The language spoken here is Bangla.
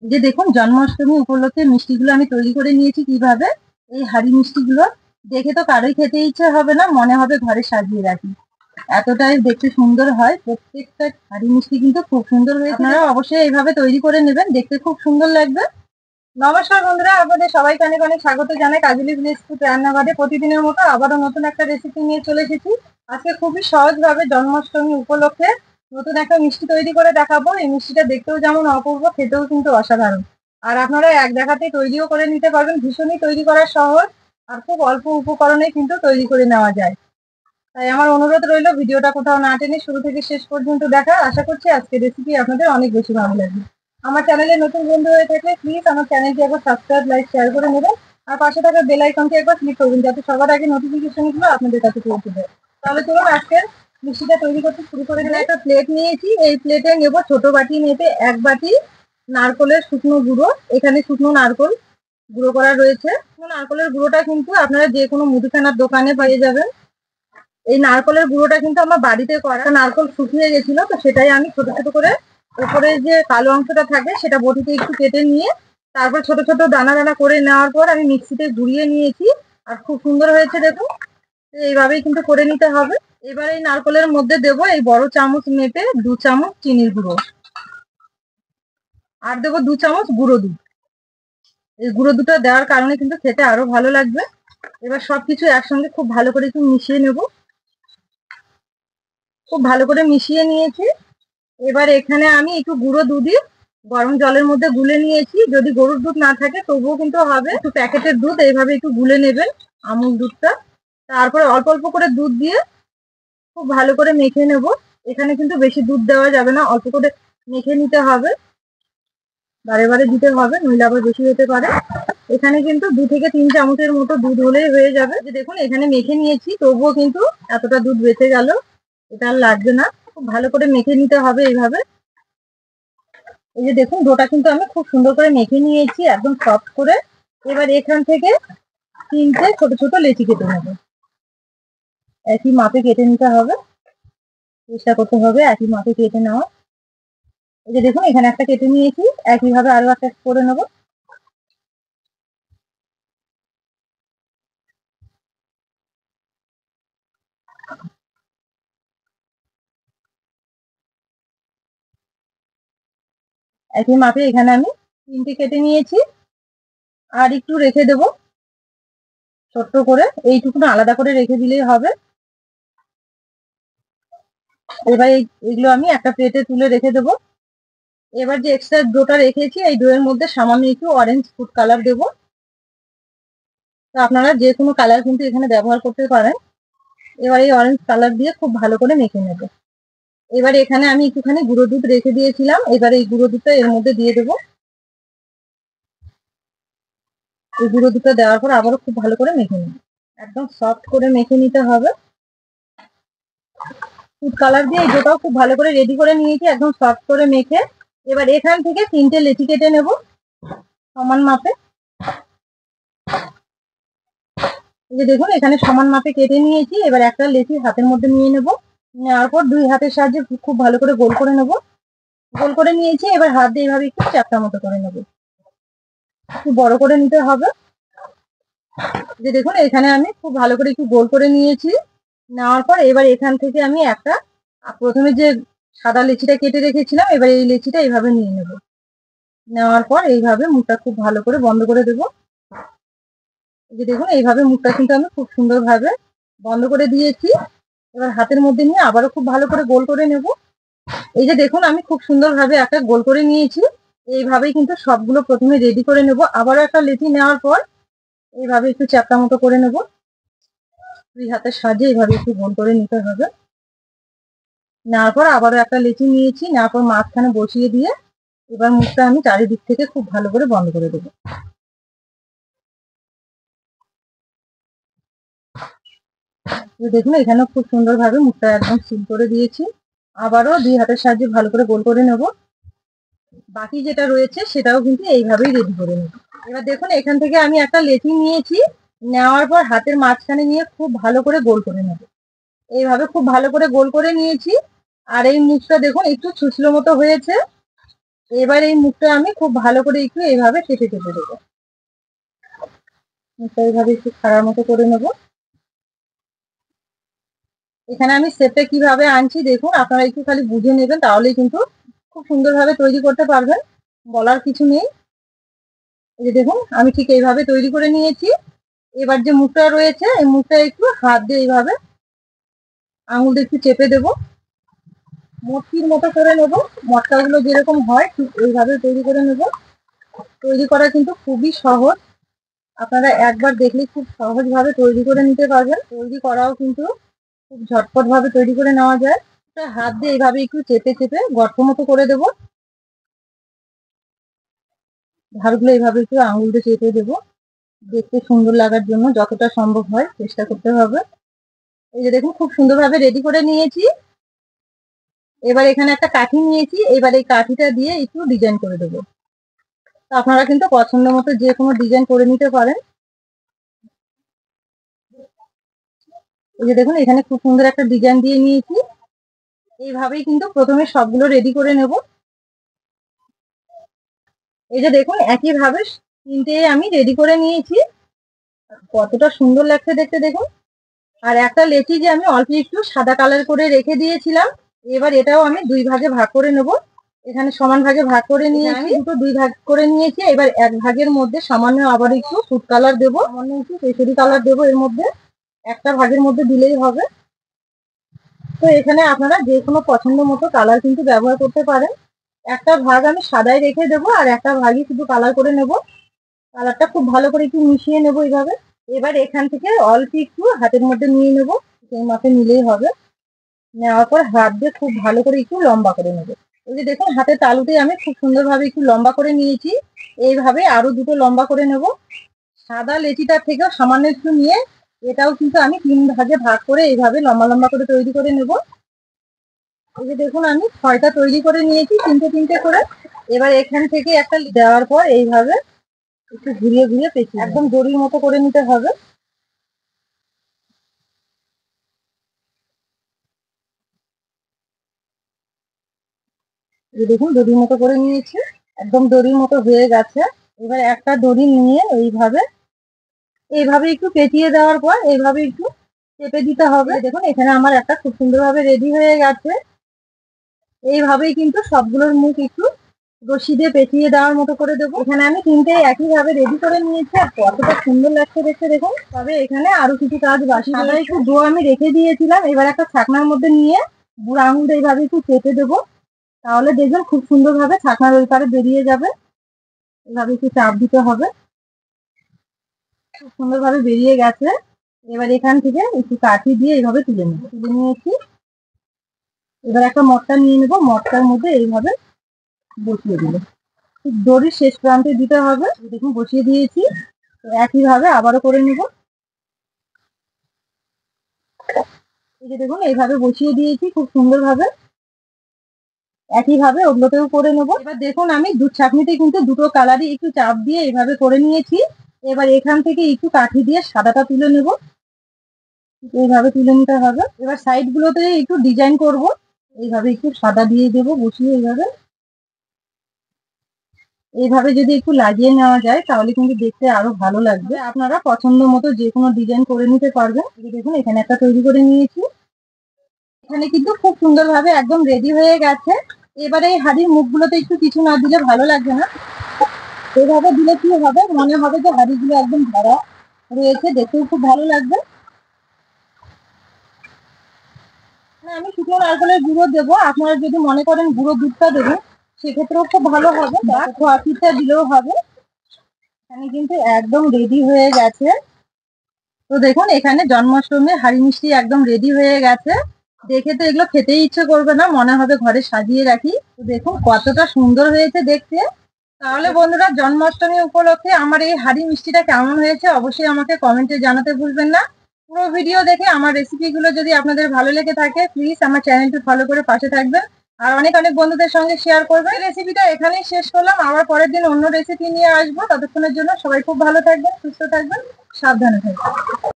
যে দেখুন জন্মাষ্টমী উপলক্ষে মিষ্টিগুলো আমি তৈরি করে নিয়েছি কিভাবে। এই হাঁড়ি মিষ্টিগুলো দেখে তো কারোই খেতে ইচ্ছে হবে না, মনে হবে ঘরে সাজিয়ে রাখি, এতটাই দেখতে সুন্দর হয়। প্রত্যেকটা হাঁড়ি মিষ্টি কিন্তু খুব সুন্দর হয়েছে, আপনারা অবশ্যই এইভাবে তৈরি করে নেবেন, দেখতে খুব সুন্দর লাগবে। নমস্কার বন্ধুরা, আপনাদের সবাইকে অনেক অনেক স্বাগত জানাই কাজলি ভিলেজ ফুড রান্নাঘরে। প্রতিদিনের মতো আবারও নতুন একটা রেসিপি নিয়ে চলে এসেছি। আজকে খুবই সহজভাবে জন্মাষ্টমী উপলক্ষে নতুন একটা মিষ্টি তৈরি করে দেখাবো। এই মিষ্টিটা দেখতেও যেমন অপূর্ব, খেতেও কিন্তু অসাধারণ। আর আপনারা এক দেখাতেই তৈরিও করে নিতে পারবেন, ভীষণই তৈরি করা সহজ। আর খুব অল্প উপকরণে কিন্তু তৈরি করে নেওয়া যায়। তাই আমার অনুরোধ রইল ভিডিওটা কোথাও না টেনে শুরু থেকে শেষ পর্যন্ত দেখা। আশা করছি আজকের রেসিপি আপনাদের অনেক বেশি ভালো লাগবে। আমার চ্যানেলে নতুন বন্ধু হয়ে থাকলে প্লিজ আমার চ্যানেলটি একবার সাবস্ক্রাইব, লাইক, শেয়ার করে নেবেন। আর পাশে থাকা বেল আইকনটি একবার ক্লিক করবেন, যাতে সবার আগে নোটিফিকেশনগুলো আপনাদের কাছে পৌঁছে যায়। তাহলে চলুন আজকের মিষ্টিটা তৈরি করতে শুরু করে দিই। একটা প্লেট নিয়েছি, এই প্লেটে নেব ছোট বাটি মেপে 1 বাটি নারকলের শুকনো গুঁড়ো। এখানে শুকনো নারকল গুঁড়ো করা রয়েছে। নারকলের গুঁড়োটা কিন্তু আপনারা যে কোনো মুদিখানার দোকানে পেয়ে যাবেন। এই নারকলের গুঁড়োটা কিন্তু আমার বাড়িতে করা, নারকল শুকিয়ে গেছিল, তো সেটাই আমি ছোট ছোট করে উপরে যে কালো অংশটা থাকে সেটা বটিতে একটু কেটে নিয়ে তারপর ছোট ছোট দানা দানা করে নেওয়ার পর আমি মিক্সিতে ঘুরিয়ে নিয়েছি। আর খুব সুন্দর হয়েছে দেখুন। এইভাবেই কিন্তু করে নিতে হবে। এবার এই নারকলের মধ্যে দেবো এই বড় চামচ মেপে 2 চামচ চিনির গুঁড়ো, আর দেবো 2 চামচ গুঁড়ো দুধ। এই গুঁড়ো দুধটা দেওয়ার কারণে কিন্তু খেতে আরো ভালো লাগবে। এবার সবকিছু একসঙ্গে খুব ভালো করে একটু মিশিয়ে নেব। খুব ভালো করে মিশিয়ে নিয়েছি। এবার এখানে আমি একটু গুঁড়ো দুধই গরম জলের মধ্যে গুলে নিয়েছি। যদি গরুর দুধ না থাকে তবুও কিন্তু হবে, একটু প্যাকেটের দুধ এইভাবে একটু গুলে নেবেন, আমুল দুধটা। তারপরে অল্প অল্প করে দুধ দিয়ে খুব ভালো করে মেখে নেব। এখানে কিন্তু বেশি দুধ দেওয়া যাবে না, অল্প করে মেখে নিতে হবে, বারে বারে দিতে হবে, নইলে আবার বেশি হতে পারে। এখানে কিন্তু 2 থেকে 3 চামচের মতো দুধ হলেই হয়ে যাবে। যে দেখুন এখানে মেখে নিয়েছি, তবুও কিন্তু এতটা দুধ বেঁচে গেল, এটা আর লাগবে না। খুব ভালো করে মেখে নিতে হবে এইভাবে। এই যে দেখুন ডোটা কিন্তু আমি খুব সুন্দর করে মেখে নিয়েছি, একদম সফট করে। এবার এখান থেকে 3টে ছোট ছোট লেচি কেটে নেব। একই মাপে কেটে নিতে হবে, চেষ্টা করতে হবে একই মাপে কেটে নেওয়া। এই যে দেখুন এখানে একটা কেটে নিয়েছি, একইভাবে আরো একটা করে নেব। একই মাপে এখানে আমি 3টে কেটে নিয়েছি। আর একটু রেখে দেব ছোট্ট করে, এইটুকুন আলাদা করে রেখে দিলেই হবে। এবার এইগুলো আমি একটা প্লেটে তুলে রেখে দেবো। এবার যে এক্সট্রা ডোটা রেখেছি এই ডোয়ের মধ্যে সামান্য একটু অরেঞ্জ ফুড কালার দেবো। তো আপনারা যে কোনো কালার কিন্তু এখানে ব্যবহার করতে পারেন। এবার এই অরেঞ্জ কালার দিয়ে খুব ভালো করে মেখে নেব। এবার এখানে আমি একটুখানি গুঁড়ো দুধ রেখে দিয়েছিলাম, এবার এই গুঁড়ো দুধটা এর মধ্যে দিয়ে দেবো। এই গুঁড়ো দুধটা দেওয়ার পর আবারও খুব ভালো করে মেখে নেব, একদম সফট করে মেখে নিতে হবে। ফুড কালার দিয়ে এই ডোটাও খুব ভালো করে রেডি করে নিয়েছি, একদম সফট করে মেখে। এবার এখান থেকে 3টে লেচি কেটে নেব সমান মাপে। এই যে দেখুন এখানে সমান মাপে কেটে নিয়েছি। এবার একটা লেচি হাতের মধ্যে নিয়ে নেব, নেওয়ার পর 2 হাতের সাহায্যে খুব ভালো করে গোল করে নেব। গোল করে নিয়েছি, এবার হাত দিয়ে এইভাবে একটু চ্যাপ্টা মতো করে নেব, একটু বড় করে নিতে হবে। যে দেখুন এখানে আমি খুব ভালো করে একটু গোল করে নিয়েছি। নেওয়ার পর এবার এখান থেকে আমি একটা প্রথমে যে সাদা লেচিটা কেটে রেখেছিলাম, এবার এই লেচিটা এইভাবে নিয়ে নেব। নেওয়ার পর এইভাবে মুখটা খুব ভালো করে বন্ধ করে দেব। যে দেখুন এইভাবে মুখটা কিন্তু আমি খুব সুন্দরভাবে বন্ধ করে দিয়েছি। এবার হাতের মধ্যে নিয়ে আবারও খুব ভালো করে গোল করে নেব। এই যে দেখুন আমি খুব সুন্দরভাবে একটা গোল করে নিয়েছি। এইভাবেই কিন্তু সবগুলো প্রথমে রেডি করে নেব। আবারও একটা লেচি নেওয়ার পর এইভাবে একটু চ্যাপ্টা মতো করে নেব। 2 হাতের সাহায্যে এইভাবে একটু গোল করে নিতে হবে। নেওয়ার পর আবারও একটা লেচি নিয়েছি, নেওয়ার পর মাঝখানে বসিয়ে দিয়ে এবার মুখটা আমি চারিদিক থেকে খুব ভালো করে বন্ধ করে দেবো। দেখুন এখানেও খুব সুন্দরভাবে মুখটা একদম সিল করে দিয়েছি। আবারও 2 হাতের সাহায্যে ভালো করে গোল করে নেব। বাকি যেটা রয়েছে সেটাও কিন্তু এইভাবেই রেডি করে নেব। এবার দেখুন এখান থেকে আমি একটা লেচি নিয়েছি, নেওয়ার পর হাতের মাঝখানে নিয়ে খুব ভালো করে গোল করে নেব। এইভাবে খুব ভালো করে গোল করে নিয়েছি। আর এই মুখটা দেখুন একটু ছুঁচলো মতো হয়েছে। এবার এই মুখটা আমি খুব ভালো করে একটু এইভাবে চেপে চেপে দেবো। মুখটা এইভাবে একটু খাড়ার মতো করে নেব। এখানে আমি শেপটা কিভাবে আনছি দেখুন, আপনারা একটু খালি বুঝে নেবেন, তাহলেই কিন্তু খুব সুন্দরভাবে তৈরি করতে পারবেন, বলার কিছু নেই। এই যে দেখুন আমি ঠিক এইভাবে তৈরি করে নিয়েছি। এবার যে মুখটা রয়েছে এই মুখটা একটু হাত দিয়ে এইভাবে আঙুল দিয়ে একটু চেপে দেবো, মটকির মতো করে নেব। মটকাগুলো যেরকম হয় ঠিক এইভাবে তৈরি করে নেব। তৈরি করা কিন্তু খুবই সহজ, আপনারা একবার দেখলে খুব সহজভাবে তৈরি করে নিতে পারবেন। তৈরি করাও কিন্তু খুব ঝটপট ভাবে তৈরি করে নেওয়া যায়। হাত দিয়ে এইভাবে একটু চেপে চেপে গর্ত মতো করে দেবো। ধারগুলো এইভাবে একটু আঙুল দিয়ে চেপে দেবো, দেখতে সুন্দর লাগার জন্য যতটা সম্ভব হয় চেষ্টা করতে হবে। এই যে দেখুন খুব সুন্দরভাবে রেডি করে নিয়েছি। এবার এখানে একটা কাঠি নিয়েছি, এবার এই কাঠিটা দিয়ে একটু ডিজাইন করে দেবো। তো আপনারা কিন্তু পছন্দ মতো যে কোনো ডিজাইন করে নিতে পারেন। এই যে দেখুন এখানে খুব সুন্দর একটা ডিজাইন দিয়ে নিয়েছি। এইভাবেই কিন্তু প্রথমে সবগুলো রেডি করে নেব। এই যে দেখুন একইভাবে তিনটে আমি রেডি করে নিয়েছি, কতটা সুন্দর লাগছে দেখতে দেখুন। আর একটা লেচি যে আমি অল্প একটু সাদা কালার করে রেখে দিয়েছিলাম, এবার এটাও আমি দুই ভাগে ভাগ করে নেব। এখানে সমান ভাগে ভাগ করে নিয়েছি, দুটো দুই ভাগ করে নিয়েছি। এবার এক ভাগের মধ্যে সামান্য আবার একটু ফুড কালার দেবো, সামান্য একটু কেশরি কালার দেবো এর মধ্যে, একটা ভাগের মধ্যে দিলেই হবে। তো এখানে আপনারা যে কোনো পছন্দ মতো কালার কিন্তু ব্যবহার করতে পারেন। একটা ভাগ আমি সাদায় রেখে দেবো আর একটা ভাগই শুধু কালার করে নেব। কালারটা খুব ভালো করে একটু মিশিয়ে নেবো এইভাবে। এবার এখান থেকে অল্প একটু হাতের মধ্যে নিয়ে নেবো, সেই মাপে নিলেই হবে। নেওয়ার পর হাত দিয়ে খুব ভালো করে একটু লম্বা করে নেবো। এই যে দেখুন হাতের তালুতে আমি খুব সুন্দরভাবে একটু লম্বা করে নিয়েছি। এইভাবে আরো দুটো লম্বা করে নেব। সাদা লেচিটার থেকেও সামান্য একটু নিয়ে এটাও কিন্তু আমি তিন ভাগে ভাগ করে এইভাবে লম্বা লম্বা করে তৈরি করে নেব। এই যে দেখুন আমি 6টা তৈরি করে নিয়েছি, তিনটে তিনটে করে। এবার এখান থেকে একটা দেওয়ার পর এইভাবে একটু ঘুরিয়ে ঘুরিয়ে পেঁচিয়ে একদম দড়ির মতো করে নিতে হবে। এই দেখুন দড়ির মতো করে নিয়েছি, একদম দড়ির মতো হয়ে গেছে। এবার একটা দড়ি নিয়ে এইভাবে একটু পেঁচিয়ে দেওয়ার পর এইভাবে একটু চেপে দিতে হবে। দেখুন এখানে আমার একটা খুব সুন্দরভাবে রেডি হয়ে গেছে। এইভাবেই কিন্তু সবগুলোর মুখ একটু রশি দিয়ে পেঁচিয়ে দেওয়ার মতো করে দেবো। এখানে আমি তিনটে একইভাবে রেডি করে নিয়েছি, আর কতটা সুন্দর লাগছে দেখতে দেখুন। তবে এখানে আরো কিছু কাজ বাকি রয়েছে। একটু ডো আমি রেখে দিয়েছিলাম, এবার একটা ছাকনার মধ্যে নিয়ে বুড়ো আঙুল এইভাবে একটু চেপে দেবো, তাহলে দেখবেন খুব সুন্দরভাবে ছাকনার ওই পারে বেরিয়ে যাবে। এভাবে একটু চাপ দিতে হবে, খুব সুন্দরভাবে বেরিয়ে গেছে। এবার এখান থেকে একটু কাঠি দিয়ে এইভাবে তুলে নিয়েছি। এবার একটা মটকা নিয়ে নেবো, মটকার মধ্যে এইভাবে বসিয়ে দিল, দড়ির শেষ প্রান্তে দিতে হবে। দেখুন বসিয়ে দিয়েছি, একইভাবে আবারও করে নেব। এই যে দেখুন এইভাবে বসিয়ে দিয়েছি খুব সুন্দরভাবে, একইভাবে ওগুলোতেও করে নেব। এবার দেখুন আমি দুধ ছাঁকনিতে কিন্তু দুটো কালারই একটু চাপ দিয়ে এইভাবে করে নিয়েছি। এবার এখান থেকে একটু কাঠি দিয়ে সাদাটা তুলে নেব, এইভাবে তুলে নিতে হবে। এবার সাইড গুলোতে একটু ডিজাইন করব, এইভাবে একটু সাদা দিয়ে দেবো বসিয়ে এইভাবে যদি একটু লাগিয়ে নেওয়া যায় তাহলে কিন্তু দেখতে আরো ভালো লাগবে। আপনারা পছন্দ মতো যে কোনো ডিজাইন করে নিতে পারবেন। দেখুন এখানে একটা তৈরি করে নিয়েছি, এখানে কিন্তু খুব সুন্দরভাবে একদম রেডি হয়ে গেছে। এবারে এই হাড়ির মুখগুলোতে একটু কিছু না দিলে ভালো লাগবে না, এইভাবে দিলে কি হবে, মনে হবে যে হাড়িগুলো একদম ভরা রয়েছে, দেখতেও খুব ভালো লাগবে। আমি শুকনো নারকেলের গুঁড়ো দেবো, আপনারা যদি মনে করেন গুঁড়ো দুধটা দেবেন সেক্ষেত্রেও খুব ভালো হবে, বা খোয়া ক্ষীরটা দিলেও হবে। এখানে কিন্তু একদম রেডি হয়ে গেছে। তো দেখুন এখানে জন্মাষ্টমীর হাঁড়ি মিষ্টি একদম রেডি হয়ে গেছে। দেখে তো এগুলো খেতেই ইচ্ছে করবে না, মনে হবে ঘরে সাজিয়ে রাখি। তো দেখুন কতটা সুন্দর হয়েছে দেখতে। তাহলে বন্ধুরা জন্মাষ্টমী উপলক্ষে আমার এই হাঁড়ি মিষ্টিটা কেমন হয়েছে অবশ্যই আমাকে কমেন্টে জানাতে ভুলবেন না। পুরো ভিডিও দেখে আমার রেসিপিগুলো যদি আপনাদের ভালো লেগে থাকে প্লিজ আমার চ্যানেলটি ফলো করে পাশে থাকবেন, আর অনেক অনেক বন্ধুদের সঙ্গে শেয়ার করবেন। রেসিপিটা এখানেই শেষ করলাম, আবার পরের দিন অন্য রেসিপি নিয়ে আসবো। ততক্ষণের জন্য সবাই খুব ভালো থাকবেন, সুস্থ থাকবেন, সাবধানে থাকবেন।